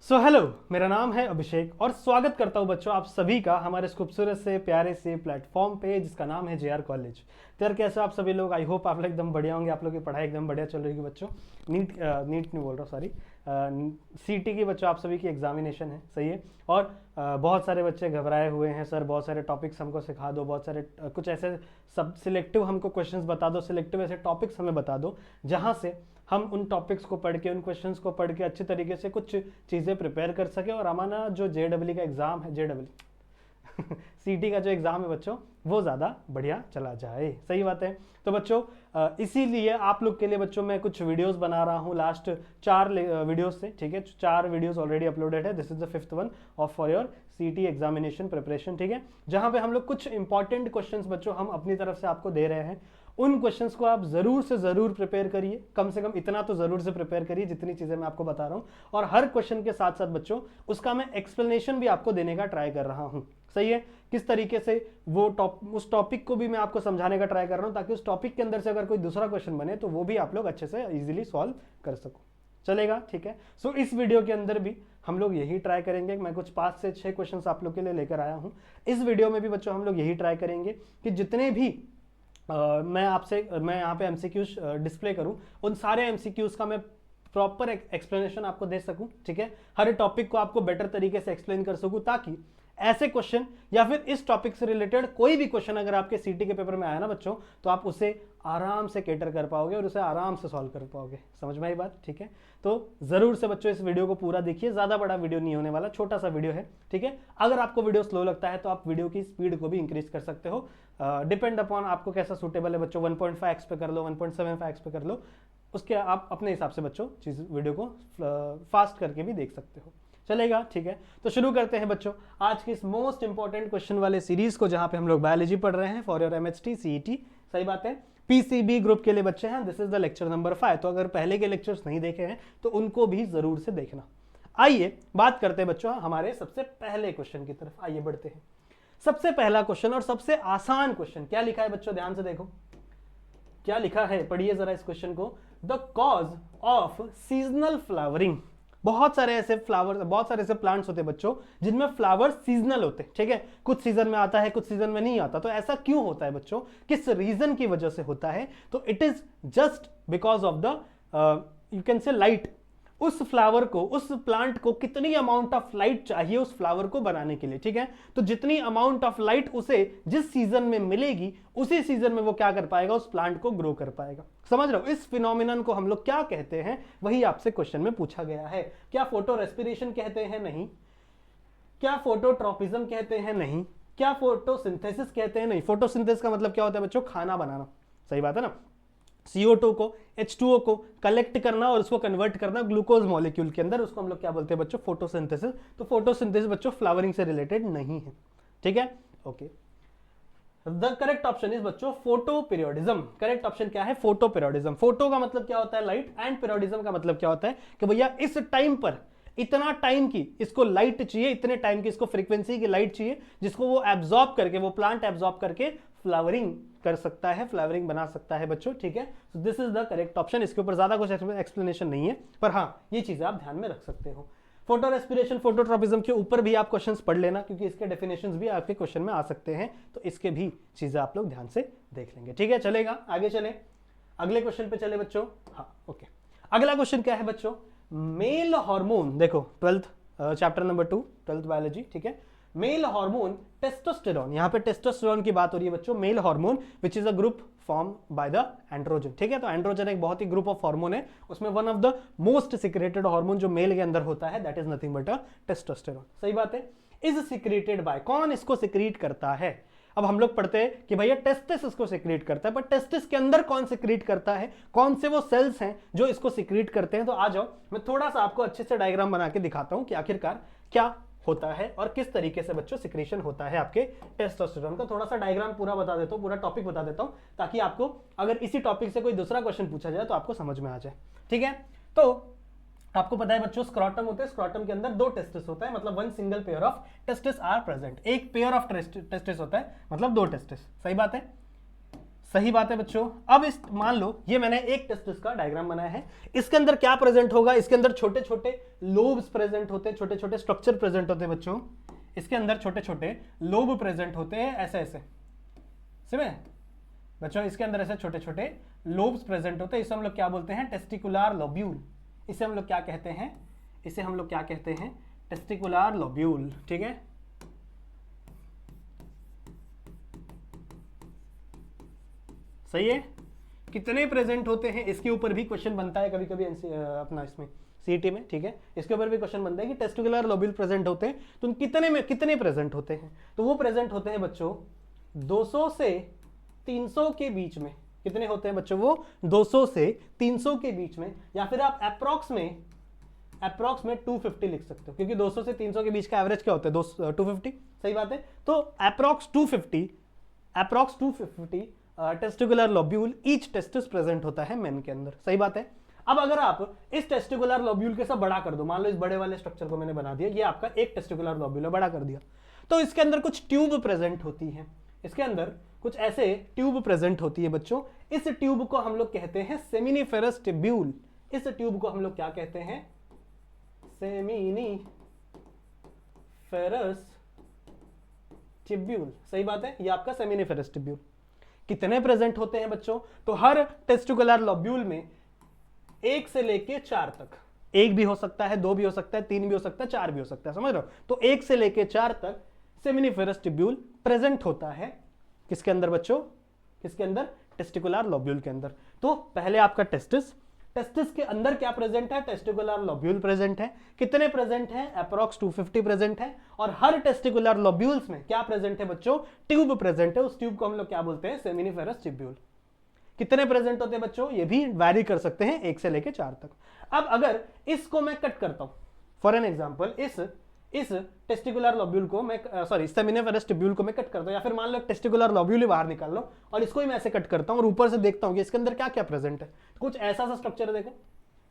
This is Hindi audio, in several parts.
हेलो, मेरा नाम है अभिषेक और स्वागत करता हूं बच्चों आप सभी का हमारे इस खूबसूरत से प्यारे से प्लेटफॉर्म पे जिसका नाम है जेआर कॉलेज। तो यार कैसे हो आप सभी लोग? आई होप आप लोग एकदम बढ़िया होंगे। आप लोग की पढ़ाई एकदम बढ़िया चल रही है बच्चों। नीट नहीं बोल रहा, सॉरी, सीटी की बच्चों आप सभी की एग्जामिनेशन है, सही है। और बहुत सारे बच्चे घबराए हुए हैं, सर बहुत सारे टॉपिक्स हमको सिखा दो, बहुत सारे कुछ ऐसे सब सिलेक्टिव हमको क्वेश्चंस बता दो, सिलेक्टिव ऐसे टॉपिक्स हमें बता दो जहाँ से हम उन टॉपिक्स को पढ़ के, उन क्वेश्चंस को पढ़ के अच्छे तरीके से कुछ चीज़ें प्रिपेयर कर सके और हमारा जो जेडब्ल्यू का एग्ज़ाम है, जेडब्ल्यू सीटी का जो एग्ज़ाम है बच्चों, वो ज़्यादा बढ़िया चला जाए। सही बात है। तो बच्चों इसीलिए आप लोग के लिए बच्चों मैं कुछ वीडियोस बना रहा हूँ लास्ट 4 वीडियोस से, ठीक है। 4 वीडियोस ऑलरेडी अपलोडेड है। This is the 5th one of for your सीटी एग्जामिनेशन प्रिपरेशन, ठीक है। जहाँ पे हम लोग कुछ इंपॉर्टेंट क्वेश्चंस बच्चों हम अपनी तरफ से आपको दे रहे हैं। उन क्वेश्चंस को आप जरूर से जरूर प्रिपेयर करिए, कम से कम इतना तो जरूर से प्रिपेयर करिए जितनी चीजें मैं आपको बता रहा हूं। और हर क्वेश्चन के साथ साथ बच्चों उसका मैं एक्सप्लेनेशन भी आपको देने का ट्राई कर रहा हूं, सही है। किस तरीके से वो उस टॉपिक को भी मैं आपको समझाने का ट्राई कर रहा हूं ताकि उस टॉपिक के अंदर से अगर कोई दूसरा क्वेश्चन बने तो वो भी आप लोग अच्छे से इजीली सॉल्व कर सको। चलेगा, ठीक है। सो इस वीडियो के अंदर भी हम लोग यही ट्राई करेंगे। मैं कुछ 5 से 6 क्वेश्चंस आप लोग के लिए लेकर आया हूं। इस वीडियो में भी बच्चों हम लोग यही ट्राई करेंगे कि जितने भी मैं यहाँ पे एमसीक्यूज डिस्प्ले करूं, उन सारे एमसीक्यूज का मैं प्रॉपर एक्सप्लेनेशन आपको दे सकूं, ठीक है। हर टॉपिक को आपको बेटर तरीके से एक्सप्लेन कर सकूं ताकि ऐसे क्वेश्चन या फिर इस टॉपिक से रिलेटेड कोई भी क्वेश्चन अगर आपके सीटी के पेपर में आया ना बच्चों, तो आप उसे आराम से कैटर कर पाओगे और उसे आराम से सॉल्व कर पाओगे। समझ में आई बात, ठीक है। तो जरूर से बच्चों इस वीडियो को पूरा देखिए। ज्यादा बड़ा वीडियो नहीं होने वाला, छोटा सा वीडियो है, ठीक है। अगर आपको वीडियो स्लो लगता है तो आप वीडियो की स्पीड को भी इंक्रीज कर सकते हो। डिपेंड अपॉन आपको कैसा सूटेबल है बच्चों। 1.5x पे कर लो, 1.75x पे कर लो, उसके आप अपने हिसाब से बच्चों चीज वीडियो को फास्ट करके भी देख सकते हो। चलेगा, ठीक है। तो शुरू करते हैं बच्चों आज की इस मोस्ट इंपॉर्टेंट क्वेश्चन वाले सीरीज को, जहां पे हम लोग बायोलॉजी पढ़ रहे हैं फॉर योर एमएचटी सीईटी। सही बात है, पीसीबी ग्रुप के लिए बच्चे हैं। This is the lecture number 5। तो अगर पहले के लेक्चर्स नहीं देखे हैं तो उनको भी जरूर से देखना। आइए बात करते हैं बच्चों हमारे सबसे पहले क्वेश्चन की तरफ। आइए बढ़ते हैं। सबसे पहला क्वेश्चन और सबसे आसान क्वेश्चन क्या लिखा है बच्चों, ध्यान से देखो क्या लिखा है, पढ़िए जरा इस क्वेश्चन को। The cause of seasonal flowering. बहुत सारे ऐसे फ्लावर, बहुत सारे ऐसे प्लांट्स होते हैं बच्चों जिनमें फ्लावर सीजनल होते हैं, ठीक है। कुछ सीजन में आता है, कुछ सीजन में नहीं आता। तो ऐसा क्यों होता है बच्चों, किस रीजन की वजह से होता है? तो it is just because of the you can say light. उस फ्लावर को, उस प्लांट को कितनी अमाउंट ऑफ लाइट चाहिए उस फ्लावर को बनाने के लिए, ठीक है। तो जितनी अमाउंट ऑफ लाइट उसे जिस सीजन में मिलेगी उसी सीजन में वो क्या कर पाएगा, उस प्लांट को ग्रो कर पाएगा। समझ रहे हो? इस फिनोमिनन को हम लोग क्या कहते हैं, वही आपसे क्वेश्चन में पूछा गया है। क्या फोटो रेस्पिरेशन कहते हैं? नहीं। क्या फोटोट्रॉपिज्म कहते हैं? नहीं। क्या फोटोसिंथेसिस कहते हैं? नहीं। फोटोसिंथेसिस का मतलब क्या होता है बच्चों? खाना बनाना। सही बात है ना। CO2 को, H2O को कलेक्ट करना और उसको कन्वर्ट करना ग्लूकोज मॉलिक्यूल के अंदर, उसको हम लोग क्या बोलते हैं बच्चों? फोटोसिंथेसिस। तो फोटोसिंथेसिस बच्चों फ्लावरिंग से रिलेटेड नहीं है, ठीक है। Okay, the correct option is बच्चों फोटो पीरियोडिज्म। करेक्ट ऑप्शन क्या है? Photo periodism. फोटो का मतलब क्या होता है? लाइट। एंड पीरियोडिज्म का मतलब क्या होता है कि भैया इस टाइम पर इतना टाइम की इसको लाइट चाहिए, इतने टाइम की इसको फ्रीक्वेंसी की लाइट चाहिए जिसको वो एब्जॉर्ब करके, वो प्लांट एब्जॉर्ब करके फ्लावरिंग कर सकता है, फ्लावरिंग बना सकता है बच्चों, ठीक है। So this is the correct option. इसके ऊपर ज्यादा कुछ एक्सप्लेनेशन नहीं है, पर हाँ ये चीजें आप ध्यान में रख सकते हो। फोटो रेस्पिरेशन, फोटोट्रॉपिज्म के ऊपर भी आप क्वेश्चंस पढ़ लेना क्योंकि इसके डेफिनेशंस भी आपके क्वेश्चन में आ सकते हैं। तो इसके भी चीजें आप लोग ध्यान से देख लेंगे, ठीक है। चलेगा, आगे चले, अगले क्वेश्चन पे चले बच्चों। हाँ ओके, अगला क्वेश्चन क्या है बच्चों? Male hormone. देखो 12th chapter number 2 12th biology, ठीक है। Male hormone testosterone. यहां पे टेस्टोस्टेरोन की बात हो रही है बच्चों। Male hormone which is a group form by the androgen, ठीक है। तो एंड्रोजन एक बहुत ही ग्रुप ऑफ हार्मोन है, उसमें one of the most secreted hormone जो मेल के अंदर होता है that is nothing but a testosterone. सही बात है। इज सिक्रेटेड बाय, कौन इसको सिक्रीट करता है? अब हम लोग पढ़ते हैं कि भैया टेस्टिस इसको सिक्रीट करता है, पर टेस्टिस के अंदर कौन सिक्रीट करता है, कौन से वो सेल्स हैं जो इसको सिक्रीट करते हैं? तो आ जाओ मैं थोड़ा सा आपको अच्छे से डायग्राम बना के दिखाता हूं कि आखिरकार क्या होता है और किस तरीके से बच्चों सिक्रीशन होता है आपके टेस्टोस्टेरोन का। थोड़ा सा डायग्राम पूरा बता देता हूं, पूरा टॉपिक बता देता हूं ताकि आपको अगर इसी टॉपिक से कोई दूसरा क्वेश्चन पूछा जाए तो आपको समझ में आ जाए, ठीक है। तो आपको पता है बच्चों स्क्रॉटम होते हैं, स्क्रॉटम के अंदर 2 टेस्टिस होता है, मतलब 1 single pair of testis are present. एक पेयर ऑफ टेस्टिस होता है मतलब 2 टेस्टिस। सही बात है। सही बात है बच्चों। अब इस मान लो ये मैंने एक टेस्टिस का डायग्राम बनाया है, इसके अंदर क्या प्रेजेंट होगा, इसके अंदर छोटे छोटे लोब्स प्रेजेंट होते हैं, छोटे छोटे स्ट्रक्चर प्रेजेंट होते हैं बच्चों, इसके अंदर छोटे छोटे लोब प्रेजेंट होते हैं, ऐसे ऐसे समझे बच्चों, इसके अंदर ऐसे छोटे छोटे लोब्स प्रेजेंट होते हैं, इसे हम लोग क्या बोलते हैं, टेस्टिकुलर लोब्यूल। इसे हम लोग क्या कहते हैं, इसे हम लोग क्या कहते हैं, टेस्टिकुलर लोब्यूल। ठीक है, सही है। कितने प्रेजेंट होते हैं इसके ऊपर भी क्वेश्चन बनता है कभी कभी अपना इसमें सीईटी में। ठीक है, इसके ऊपर भी क्वेश्चन बनता है कि टेस्टिकुलर लोब्यूल प्रेजेंट होते हैं तो कितने में कितने प्रेजेंट होते हैं, तो वो प्रेजेंट होते हैं बच्चों 200 से 300 के बीच में। कितने होते हैं बच्चों, वो 200 से 300 के बीच में, या फिर आप अप्रॉक्स में 250 लिख सकते हो, क्योंकि 200 से 300 के बीच का एवरेज क्या होता है, 250। सही बात है, तो approx 250 testicular lobule each testis present होता है मेन के अंदर। सही बात है। अब अगर आप इस टेस्टिकुलर लोब्यूल के सब बड़ा कर दो, मान लो इस बड़े वाले स्ट्रक्चर को मैंने बना दिया, ये आपका एक टेस्टिकुलर लोब्यूल है, बड़ा कर दिया, तो इसके अंदर कुछ ट्यूब प्रेजेंट होती है, इसके अंदर कुछ ऐसे ट्यूब प्रेजेंट होती है बच्चों। इस ट्यूब को हम लोग कहते हैं सेमिनिफेरस ट्यूब्यूल। इस ट्यूब को हम लोग क्या कहते हैं, सेमिनिफेरस ट्यूब्यूल। सही बात है, ये आपका सेमिनिफेरस ट्यूब्यूल। कितने प्रेजेंट होते हैं बच्चों, तो हर टेस्टिकुलर लोब्यूल में 1 से लेके 4 तक, 1 भी हो सकता है, 2 भी हो सकता है, 3 भी हो सकता है, 4 भी हो सकता है, समझ रहे हो। तो 1 से लेके 4 तक सेमिनिफेरस ट्यूब्यूल प्रेजेंट होता है किसके अंदर बच्चों, किसके अंदर, टेस्टिकुलर लोब्यूल के अंदर। तो पहले आपका टेस्टिस के अंदर क्या प्रेजेंट है, टेस्टिकुलर लोब्यूल प्रेजेंट है। कितने प्रेजेंट है, अप्रॉक्स 250 प्रेजेंट है। और हर टेस्टिकुलर लोब्यूल्स में क्या प्रेजेंट है बच्चों, ट्यूब प्रेजेंट है। उस ट्यूब को हम लोग क्या बोलते हैं, सेमिनिफेरस ट्यूब्यूल। कितने प्रेजेंट होते हैं बच्चों, ये भी वैरी कर सकते हैं 1 से लेके 4 तक। अब अगर इसको मैं कट करता हूं, फॉर एन एग्जांपल इस टेस्टिकुलर लोब्यूल को मैं सेमिनिफेरस ट्यूब्यूल को मैं कट करता हूं, या फिर मान लो टेस्टिकुलर लोब्यूल ही बाहर निकाल लो और इसको ही मैं ऐसे कट करता हूं और ऊपर से देखता हूं कि इसके अंदर क्या क्या प्रेजेंट है। कुछ ऐसा सा स्ट्रक्चर है, देखो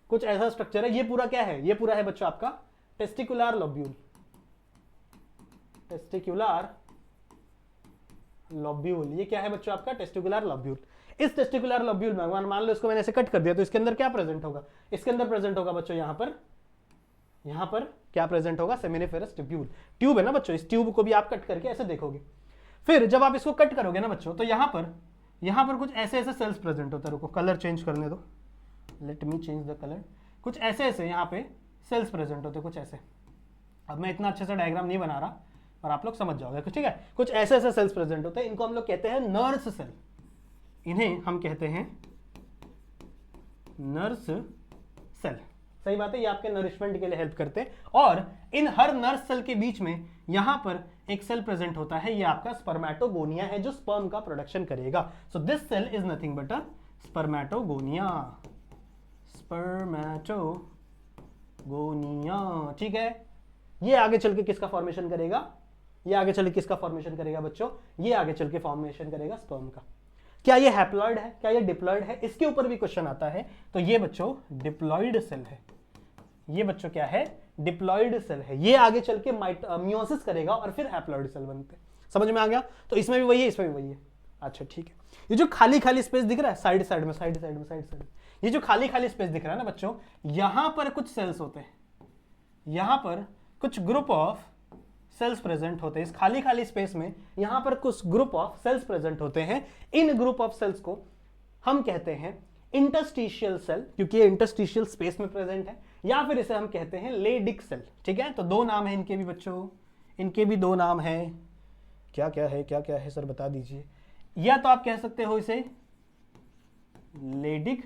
कुछ ऐसा स्ट्रक्चर है। ये पूरा क्या है, ये पूरा है बच्चों आपका टेस्टिकुलर लोब्यूल। टेस्टिकुलर लोब्यूल, ये क्या है बच्चों आपका टेस्टिकुलर लोब्यूल। इस टेस्टिकुलर लोब्यूल में मान लो इसको मैंने ऐसे कट कर दिया, तो इसके अंदर क्या प्रेजेंट होगा, इसके अंदर प्रेजेंट होगा बच्चों यहां पर क्या प्रेजेंट होगा, सेमिनिफेरस ट्यूब्यूल। ट्यूब है ना बच्चों, इस ट्यूब को भी आप कट करके ऐसे देखोगे। फिर जब आप इसको कट करोगे ना बच्चों, तो यहां पर कुछ ऐसे ऐसे सेल्स प्रेजेंट होता है। रुको कलर चेंज करने दो, let me change the colour. कुछ ऐसे ऐसे यहाँ पे सेल्स प्रेजेंट होते हैं, कुछ ऐसे। अब मैं इतना अच्छे से डायग्राम नहीं बना रहा और आप लोग समझ जाओगे, ठीक है। कुछ ऐसे ऐसे सेल्स प्रेजेंट होते हैं, इनको हम लोग कहते हैं नर्स सेल। इन्हें हम कहते हैं नर्स सेल। सही बात है, ये आपके नरिशमेंट के लिए हेल्प करते हैं। और इन हर नर्स सेल के बीच में यहां पर एक सेल प्रेजेंट होता है, ये आपका स्पर्मेटोगोनिया है, जो स्पर्म का प्रोडक्शन करेगा। So this cell is nothing but a spermatogonia. Spermatogonia, ठीक है। ये आगे चल के किसका फॉर्मेशन करेगा, ये आगे चल के किसका फॉर्मेशन करेगा बच्चों, ये आगे चल के फॉर्मेशन करेगा स्पर्म का। क्या ये हैप्लॉइड है, क्या ये डिप्लॉइड है, इसके ऊपर भी क्वेश्चन आता है। तो ये बच्चों डिप्लॉइड सेल है, ये बच्चों क्या है, डिप्लॉइड सेल है। ये आगे चल के मियोसिस करेगा और फिर हैप्लॉइड सेल बनते हैं। समझ में आ गया। तो इसमें भी वही है, इसमें भी वही है। अच्छा ठीक है, ये जो खाली खाली स्पेस दिख रहा है साइड साइड में, ये जो खाली खाली स्पेस दिख रहा है ना बच्चों, यहां पर कुछ सेल्स होते हैं, यहां पर कुछ ग्रुप ऑफ सेल्स प्रेजेंट होते हैं। इस खाली खाली स्पेस में यहां पर कुछ ग्रुप ऑफ सेल्स प्रेजेंट होते हैं। इन ग्रुप ऑफ सेल्स को हम कहते हैं इंटरस्टिशियल सेल, क्योंकि ये इंटरस्टिशियल स्पेस में प्रेजेंट है, या फिर इसे हम कहते हैं लेडिक सेल। ठीक है, तो दो नाम है इनके भी बच्चों, इनके भी दो नाम है। क्या क्या है सर बता दीजिए। या तो आप कह सकते हो इसे लेडिक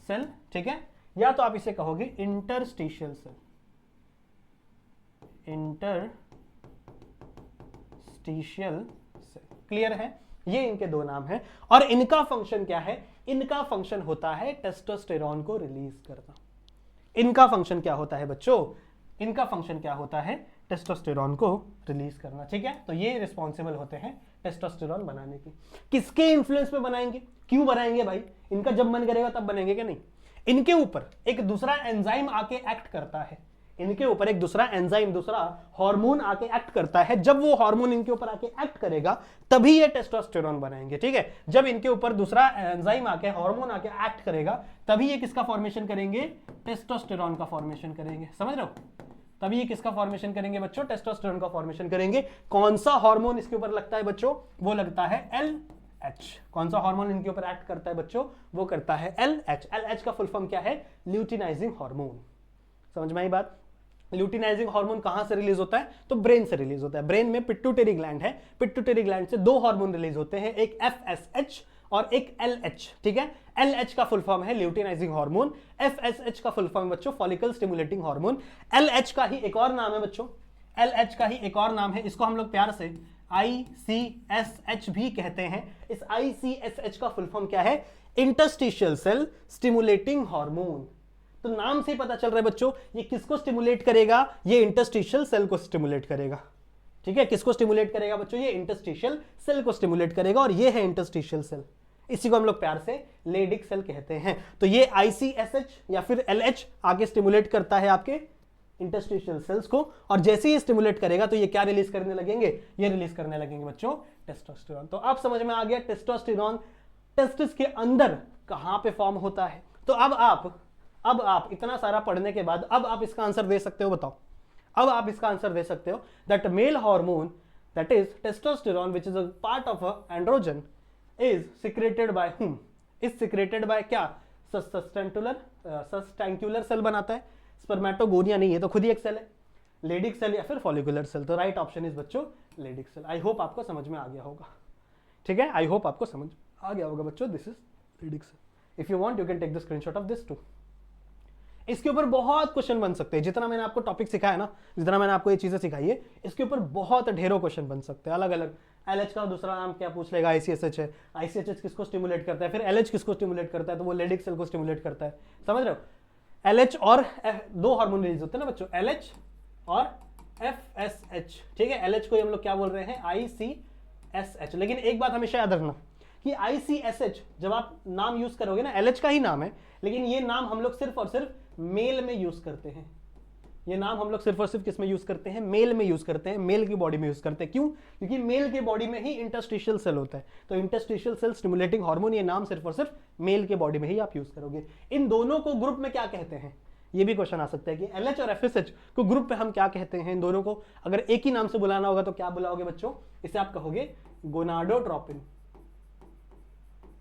सेल, ठीक है, या तो आप इसे कहोगे interstitial cell. Interstitial cell, clear है। ये इनके दो नाम है। और इनका फंक्शन क्या है, इनका फंक्शन होता है टेस्टोस्टेरोन को रिलीज करना। इनका फंक्शन क्या होता है बच्चों, इनका फंक्शन क्या होता है, टेस्टोस्टेरोन को रिलीज करना। ठीक है, तो ये रिस्पॉन्सिबल होते हैं टेस्टोस्टेरोन बनाने की। किसके इन्फ्लुएंस पे बनाएंगे, क्यों बनाएंगे भाई, इनका जब मन करेगा तब बनेंगे क्या, नहीं। इनके ऊपर एक दूसरा एंजाइम आके एक्ट करता है, इनके ऊपर एक दूसरा एंजाइम, दूसरा हार्मोन आके एक्ट करता है। जब वो हार्मोन इनके ऊपर आके एक्ट करेगा तभी ये टेस्टोस्टेरोन बनाएंगे, ठीक है। जब इनके ऊपर दूसरा एंजाइम आके, हार्मोन आके एक्ट करेगा तभी ये किसका फॉर्मेशन करेंगे, टेस्टोस्टेरोन का फॉर्मेशन करेंगे, समझ रहे हो। तभी ये किसका फॉर्मेशन करेंगे बच्चों, टेस्टोस्टेरोन का फॉर्मेशन करेंगे। कौन सा हार्मोन इसके ऊपर लगता है बच्चों, वो लगता है LH। कौन सा हार्मोन इनके ऊपर एक्ट करता है बच्चों, वो करता है LH। LH का फुल फॉर्म क्या है, ल्यूटिनाइजिंग हार्मोन। समझ में आई बात। ल्यूटिनाइजिंग हार्मोन कहां से रिलीज होता है, तो ब्रेन से रिलीज होता है। ब्रेन में पिट्यूटरी ग्लैंड है, पिट्यूटरी ग्लैंड से दो हार्मोन रिलीज होते हैं, एक FSH और एक LH, ठीक है। LH का फुल फॉर्म है ल्यूटिनाइजिंग हार्मोन, FSH का फुल फॉर्म बच्चों फॉलिकल स्टिमुलेटिंग हार्मोन। LH का ही एक और नाम है बच्चों, LH का ही एक और नाम है, इसको हम लोग प्यार से ICSH भी कहते हैं। इस ICSH का फुल फॉर्म क्या है, इंटरस्टिशियल सेल स्टिमुलेटिंग हार्मोन। तो नाम से ही पता चल रहा है बच्चों ये किसको स्टिमुलेट करेगा, ये इंटरस्टिशियल सेल को स्टिमुलेट करेगा, ठीक है। किसको स्टिमुलेट करेगा बच्चों, ये इंटरस्टिशियल सेल को स्टिमुलेट करेगा, और ये है इंटरस्टिशियल सेल। इसी को हम लोग प्यार से लेडिक सेल कहते हैं। तो ये ICSH या फिर LH आगे स्टिमुलेट करता है आपके इंटरस्टिशियल सेल्स को, और जैसे ही स्टिमुलेट करेगा तो ये क्या रिलीज करने लगेंगे, ये रिलीज करने लगेंगे बच्चों टेस्टोस्टेरोन। तो आप समझ में आ गया टेस्टोस्टेरोन टेस्टिस के अंदर कहां पे फॉर्म होता है। तो अब आप इतना सारा पढ़ने के बाद अब आप इसका आंसर दे सकते हो, बताओ। अब आप इसका आंसर दे सकते हो that male hormone that is testosterone which is a part of androgen is secreted by whom, is secreted by क्या, सस्टेंक्युलर सेल बनाता है, स्पर्मेटोगोनिया नहीं है तो खुद ही एक सेल है, लेडिक सेल या फिर फॉलिकुलर सेल। तो राइट ऑप्शन इज बच्चों लेडिक सेल। आई होप आपको समझ में आ गया होगा, ठीक है। आई होप आपको समझ आ गया होगा बच्चों, this is Leydig cell. If you want you can take the screenshot of this too. इसके ऊपर बहुत क्वेश्चन बन सकते हैं, जितना मैंने आपको टॉपिक सिखाया ना, जितना मैंने आपको ये चीजें सिखाई है, इसके ऊपर बहुत ढेरों क्वेश्चन बन सकते हैं अलग अलग। LH का दूसरा नाम क्या पूछ लेगा, ICSH है। ICSH किसको स्टिमुलेट करता है, फिर LH किसको स्टिमुलेट करता है, तो वो लेडिक सेल को स्टिमुलेट करता है, समझ रहे हो। LH और दो हार्मोन रिलीज होते हैं ना बच्चों, LH और FSH, ठीक है। LH को हम लोग क्या बोल रहे हैं, ICSH। लेकिन एक बात हमेशा याद रखना कि ICSH जब आप नाम यूज करोगे ना, LH का ही नाम है, लेकिन ये नाम हम लोग सिर्फ और सिर्फ मेल में यूज करते हैं। ये नाम हम लोग सिर्फ और सिर्फ किस में यूज करते हैं, मेल में यूज करते हैं, मेल की बॉडी में यूज करते हैं। क्यों, क्योंकि मेल की बॉडी में ही इंटरस्टिशियल सेल होता है। तो इंटरस्टिशियल सेल स्टिमुलेटिंग हार्मोन, ये नाम सिर्फ और सिर्फ मेल के बॉडी में ही आप यूज करोगे। इन दोनों को ग्रुप में क्या कहते हैं, ये भी क्वेश्चन आ सकता है कि LH और FSH को ग्रुप पे हम क्या कहते हैं। इन दोनों को अगर एक ही नाम से बुलाना होगा तो क्या बुलाओगे बच्चों, इसे आप कहोगे गोनाडोट्रोपिन,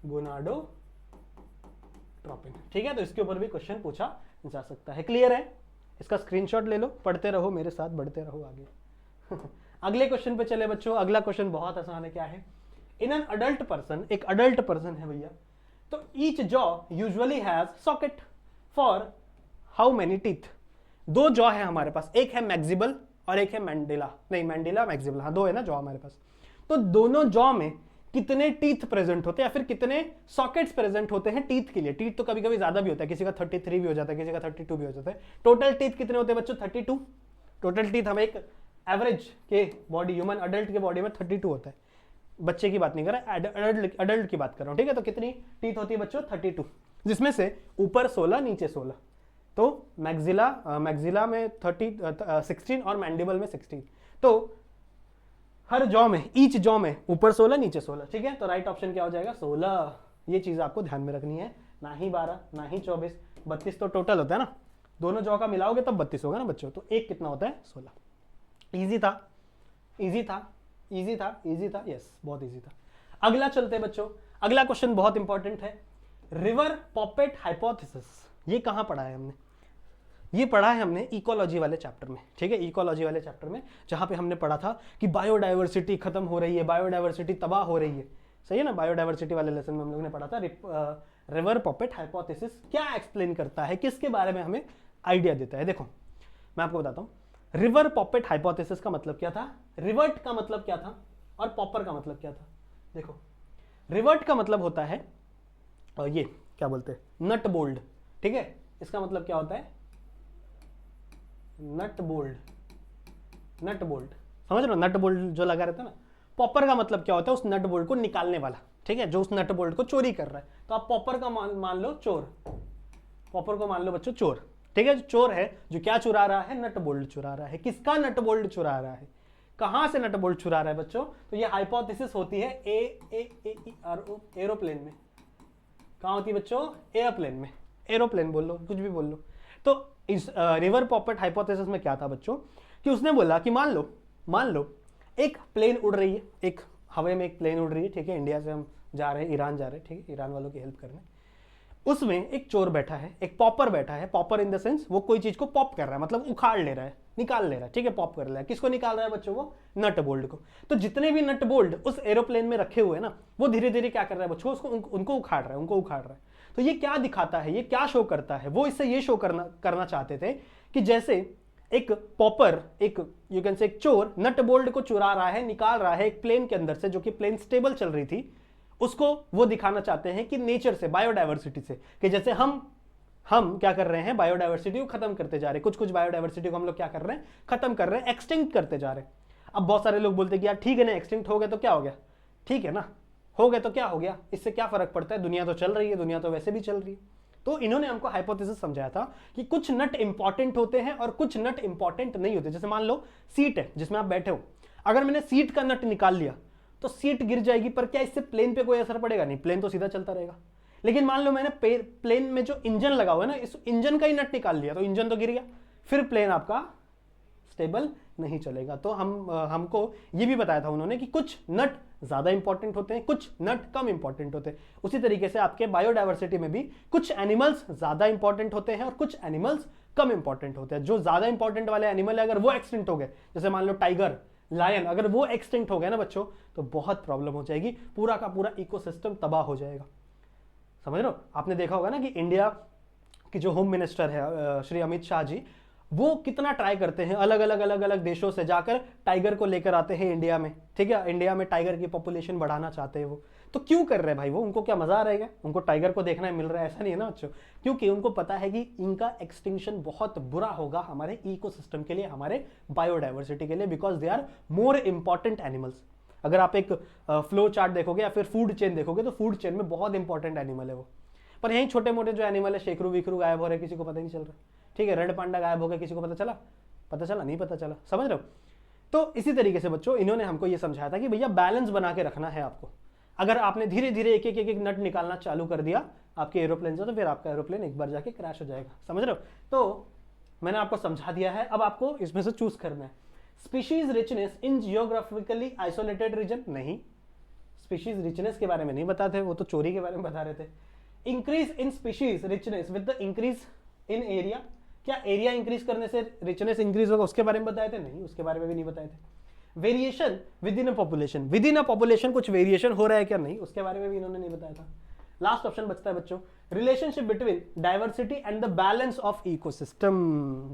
गोनाडोट्रोपिन, ठीक है। तो इसके ऊपर भी क्वेश्चन पूछा जा सकता है। क्लियर है, इसका स्क्रीनशॉट ले लो, पढ़ते रहो मेरे साथ, बढ़ते रहो आगे। अगले क्वेश्चन पे चले बच्चों। अगला क्वेश्चन बहुत आसान है, क्या है, इन एन अडल्ट पर्सन, एक अडल्ट पर्सन है भैया, तो each jaw usually has socket for how many teeth. दो जॉ है हमारे पास, एक है मैक्सिबल और एक है मैंडिला, नहीं मैंडिला मैक्सिबल, हाँ दो है ना जॉ हमारे पास। तो दोनों जॉ में कितने टीथ प्रेजेंट होते हैं या फिर कितने सॉकेट्स प्रेजेंट होते हैं टीथ के लिए। टीथ तो कभी कभी ज्यादा भी होता है, किसी का 33 भी हो जाता है, किसी का 32 भी हो जाता है। टोटल टीथ कितने होते हैं बच्चों, 32। टोटल टीथ हमें एक एवरेज के बॉडी, ह्यूमन अडल्ट के बॉडी में 32 होता है। बच्चे की बात नहीं कर रहा, अडल्ट की बात कर रहा हूं, ठीक है। तो कितनी टीथ होती है बच्चों, 32, जिसमें से ऊपर 16 नीचे 16। तो मैक्सिला में 16 और मैंडिबल में 16। तो हर जॉ में, ईच जॉ में ऊपर 16 नीचे 16, ठीक है। तो राइट ऑप्शन क्या हो जाएगा, 16। ये चीज आपको ध्यान में रखनी है, ना ही 12 ना ही 24, 32 तो टोटल होता है ना, दोनों जॉ का मिलाओगे तब 32 होगा ना बच्चों। तो एक कितना होता है, 16। इजी था, इजी था, इजी था, इजी था, यस बहुत इजी था। अगला चलते हैं बच्चों। अगला क्वेश्चन बहुत इंपॉर्टेंट है, रिवर पॉपेट हाइपोथेसिस। ये कहां पढ़ा है हमने, ये पढ़ा है हमने इकोलॉजी वाले चैप्टर में, ठीक है। इकोलॉजी वाले चैप्टर में जहां पे हमने पढ़ा था कि बायोडाइवर्सिटी खत्म हो रही है, बायोडाइवर्सिटी तबाह हो रही है, सही है ना। बायोडाइवर्सिटी वाले लेसन में हम लोग ने पढ़ा था रिवर पॉपेट हाइपोथेसिस क्या एक्सप्लेन करता है, किसके बारे में हमें आइडिया देता है। देखो मैं आपको बताता हूं, रिवर पॉपेट हाइपोथेसिस का मतलब क्या था, रिवर्ट का मतलब क्या था और पॉपर का मतलब क्या था। देखो रिवर्ट का मतलब होता है, और ये क्या बोलते हैं, नट बोल्ड, ठीक है। इसका मतलब क्या होता है, नट बोल्ट, नट बोल्ट, समझ रहे हो, नट बोल्ट जो लगा रहता है ना। पॉपर का मतलब क्या होता है, उस नट बोल्ट को निकालने वाला, ठीक है, जो उस नट बोल्ट को चोरी कर रहा है। तो आप पॉपर का मान लो चोर, पॉपर को मान लो बच्चों चोर, ठीक है, जो चोर है जो क्या चुरा रहा है, नट बोल्ट चुरा रहा है। किसका नट बोल्ट चुरा रहा है, कहां से नट बोल्ट चुरा रहा है बच्चों, तो ये हाइपोथेसिस होती है एरोप्लेन में। कहां होती है बच्चों, एयरप्लेन में, एरोप्लेन बोल लो, कुछ भी बोल लो। तो इस रिवर पॉपेट हाइपोथेसिस में क्या था बच्चों, कि उसने बोला कि मान लो एक प्लेन उड़ रही है, एक हवा में एक प्लेन उड़ रही है, ठीक है, इंडिया से हम जा रहे हैं ईरान जा रहे हैं, ठीक है, ईरान वालों की हेल्प करने। उसमें एक चोर बैठा है, एक पॉपर बैठा है, पॉपर इन द सेंस वो कोई चीज को पॉप कर रहा है, मतलब उखाड़ ले रहा है, निकाल ले रहा है, ठीक है, पॉप कर रहा है। किसको निकाल रहा है बच्चों, वो नट बोल्ट को। तो जितने भी नट बोल्ट उस एरोप्लेन में रखे हुए हैं ना, वो धीरे धीरे क्या कर रहा है बच्चों, उसको उनको उखाड़ रहा है, तो ये क्या दिखाता है, ये क्या शो करता है, वो इससे ये शो करना चाहते थे कि जैसे एक पॉपर, एक यू कैन से एक चोर नट बोल्ट को चुरा रहा है, निकाल रहा है एक प्लेन के अंदर से, जो कि प्लेन स्टेबल चल रही थी, उसको वो दिखाना चाहते हैं कि नेचर से, बायोडाइवर्सिटी से, कि जैसे हम क्या कर रहे हैं, बायोडाइवर्सिटी को खत्म करते जा रहे हैं, कुछ बायोडाइवर्सिटी को हम लोग क्या कर रहे हैं, खत्म कर रहे हैं, एक्सटिंक्ट करते जा रहे हैं। अब बहुत सारे लोग बोलते हैं कि यार ठीक है ना, एक्सटिंक्ट हो गया तो क्या हो गया, ठीक है ना, हो गया तो क्या हो गया, इससे क्या फर्क पड़ता है, दुनिया तो चल रही है, दुनिया तो वैसे भी चल रही है। तो इन्होंने हमको हाइपोथेसिस समझाया था कि कुछ नट इंपॉर्टेंट होते हैं और कुछ नट इंपॉर्टेंट नहीं होते। जैसे मान लो सीट है जिसमें आप बैठे हो, अगर मैंने सीट का नट निकाल लिया तो सीट गिर जाएगी, पर क्या इससे प्लेन पे कोई असर पड़ेगा, नहीं, प्लेन तो सीधा चलता रहेगा। लेकिन मान लो मैंने प्लेन में जो इंजन लगा हुआ है ना, इस इंजन का ही नट निकाल लिया तो इंजन तो गिर गया, फिर प्लेन आपका स्टेबल नहीं चलेगा। तो हमको ये भी बताया था उन्होंने कि कुछ नट ज्यादा इंपॉर्टेंट होते हैं, कुछ नट कम इंपॉर्टेंट होते हैं। उसी तरीके से आपके बायोडाइवर्सिटी में भी कुछ एनिमल्स ज्यादा इंपॉर्टेंट होते हैं और कुछ एनिमल्स कम इंपॉर्टेंट होते हैं। जो ज्यादा इंपॉर्टेंट वाले एनिमल है अगर वो एक्सटिंक्ट हो गए, जैसे मान लो टाइगर, लायन, अगर वो एक्सटिंक्ट हो गया ना बच्चों, तो बहुत प्रॉब्लम हो जाएगी, पूरा का पूरा इकोसिस्टम तबाह हो जाएगा। समझ रहे हो, आपने देखा होगा ना कि इंडिया की जो होम मिनिस्टर है श्री अमित शाह जी, वो कितना ट्राई करते हैं, अलग अलग देशों से जाकर टाइगर को लेकर आते हैं इंडिया में, ठीक है, इंडिया में टाइगर की पॉपुलेशन बढ़ाना चाहते हैं वो। तो क्यों कर रहे हैं भाई वो, उनको क्या मजा आ रहा है, उनको टाइगर को देखना मिल रहा है, ऐसा नहीं है ना बच्चों, क्योंकि उनको पता है कि इनका एक्सटिंक्शन बहुत बुरा होगा हमारे इकोसिस्टम के लिए, हमारे बायोडाइवर्सिटी के लिए, because they are more important animals. अगर आप एक फ्लो चार्ट देखोगे या फिर फूड चेन देखोगे, तो फूड चेन में बहुत इंपॉर्टेंट एनिमल है वो। पर यही छोटे मोटे जो एनिमल है, शेकरू विकरू गायब हो रहे, किसी को पता नहीं चल रहा, ठीक है, रेड पांडा गायब हो गया, किसी को पता चला नहीं पता चला, समझ रहे हो। तो इसी तरीके से बच्चों इन्होंने हमको ये समझाया था कि भैया बैलेंस बना के रखना है आपको। अगर आपने धीरे धीरे एक एक नट निकालना चालू कर दिया आपके एरोप्लेन से, तो फिर आपका एरोप्लेन एक बार जाके क्रैश हो जाएगा, समझ रहे हो। तो मैंने आपको समझा दिया है, अब आपको इसमें से चूज करना है। स्पीशीज रिचनेस इन जियोग्राफिकली आइसोलेटेड रीजन, नहीं, स्पीशीज रिचनेस के बारे में नहीं बताते, वो तो चोरी के बारे में बता रहे थे। Increase in species richness with the increase in area, क्या एरिया इंक्रीज करने से रिचनेस इंक्रीज होगा, उसके बारे में बताए थे, नहीं, उसके बारे में भी नहीं बताए थे। Variation with in a population कुछ वेरिएशन हो रहा है क्या, नहीं, उसके बारे में भी इन्होंने नहीं बताया था। लास्ट ऑप्शन बचता है बच्चों, relationship between diversity and the balance of ecosystem,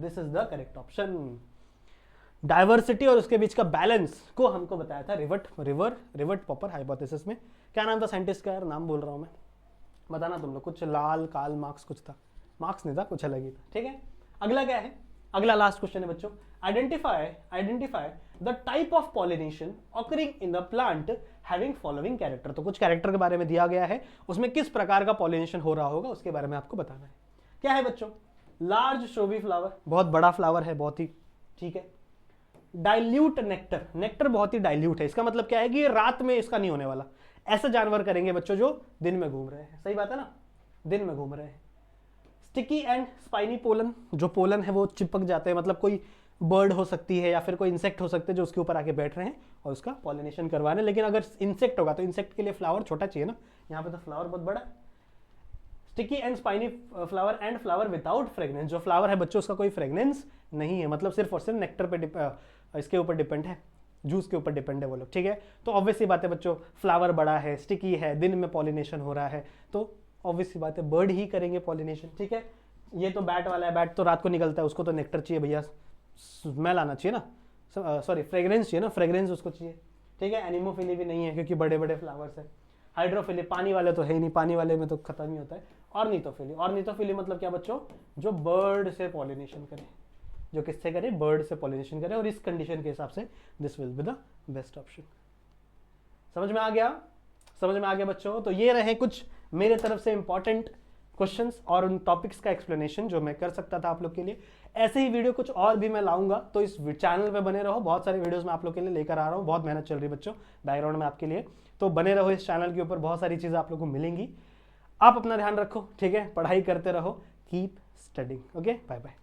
this is the correct option. Diversity और उसके बीच का बैलेंस को हमको बताया था रिवर्ट पॉपर हाइपोथेसिस में। क्या नाम था साइंटिस्ट का, यार नाम भूल रहा हूं मैं, बताना तुम लोग, कुछ लाल काल मार्क्स कुछ था, मार्क्स नहीं था, कुछ अलग ही था, ठीक है। अगला क्या है, अगला लास्ट क्वेश्चन है बच्चों, identify the type of pollination occurring in the plant having following character. तो कुछ कैरेक्टर के बारे में दिया गया है, उसमें किस प्रकार का पॉलिनेशन हो रहा होगा उसके बारे में आपको बताना है। क्या है बच्चों, लार्ज शोवी फ्लावर, बहुत बड़ा फ्लावर है, बहुत ही, ठीक है। डाइल्यूट नेक्टर, नेक्टर बहुत ही डाइल्यूट है, इसका मतलब क्या है कि रात में इसका नहीं होने वाला। ऐसे जानवर करेंगे बच्चों जो दिन में घूम रहे हैं, सही बात है ना, दिन में घूम रहे हैं। स्टिकी एंड स्पाइनी पोलन, जो पोलन है वो चिपक जाते हैं, मतलब कोई बर्ड हो सकती है या फिर कोई इंसेक्ट हो सकते हैं जो उसके ऊपर आके बैठ रहे हैं और उसका पॉलिनेशन करवा रहे हैं। लेकिन अगर इंसेक्ट होगा तो इंसेक्ट के लिए फ्लावर छोटा चाहिए ना, यहाँ पे तो फ्लावर बहुत बड़ा। Sticky and spiny flower and flower without fragrance, जो फ्लावर है बच्चों उसका कोई फ्रेग्रेंस नहीं है, मतलब सिर्फ और सिर्फ नेक्टर पे इसके ऊपर डिपेंड है, जूस के ऊपर डिपेंड है वो लोग, ठीक है। तो ऑब्वियस सी बात है बच्चों, फ्लावर बड़ा है, स्टिकी है, दिन में पॉलिनेशन हो रहा है, तो ऑब्वियस सी बात है बर्ड ही करेंगे पॉलिनेशन, ठीक है। ये तो बैट वाला है, बैट तो रात को निकलता है, उसको तो नेक्टर चाहिए भैया, स्मेल आना चाहिए ना, सॉरी फ्रेग्रेंस चाहिए ना, फ्रेग्रेंस उसको चाहिए, ठीक है। एनिमोफिली भी नहीं है क्योंकि बड़े बड़े फ्लावर्स है। हाइड्रोफिली, पानी वाले तो है ही नहीं, पानी वाले में तो खत्म ही होता है। ऑर्निथोफिली मतलब क्या बच्चों, जो बर्ड से पॉलिनेशन करे, जो किससे करे, बर्ड से पॉलिनेशन करे, और इस कंडीशन के हिसाब से this will be the best option. समझ में आ गया बच्चों। तो ये रहे कुछ मेरे तरफ से इंपॉर्टेंट क्वेश्चंस और उन टॉपिक्स का एक्सप्लेनेशन जो मैं कर सकता था आप लोग के लिए। ऐसे ही वीडियो कुछ और भी मैं लाऊंगा, तो इस चैनल पे बने रहो। बहुत सारे वीडियोस मैं आप लोग के लिए लेकर आ रहा हूँ, बहुत मेहनत चल रही है बच्चों बैकग्राउंड में आपके लिए, तो बने रहो इस चैनल के ऊपर, बहुत सारी चीज़ें आप लोग को मिलेंगी। आप अपना ध्यान रखो, ठीक है, पढ़ाई करते रहो, keep studying. Okay, bye bye.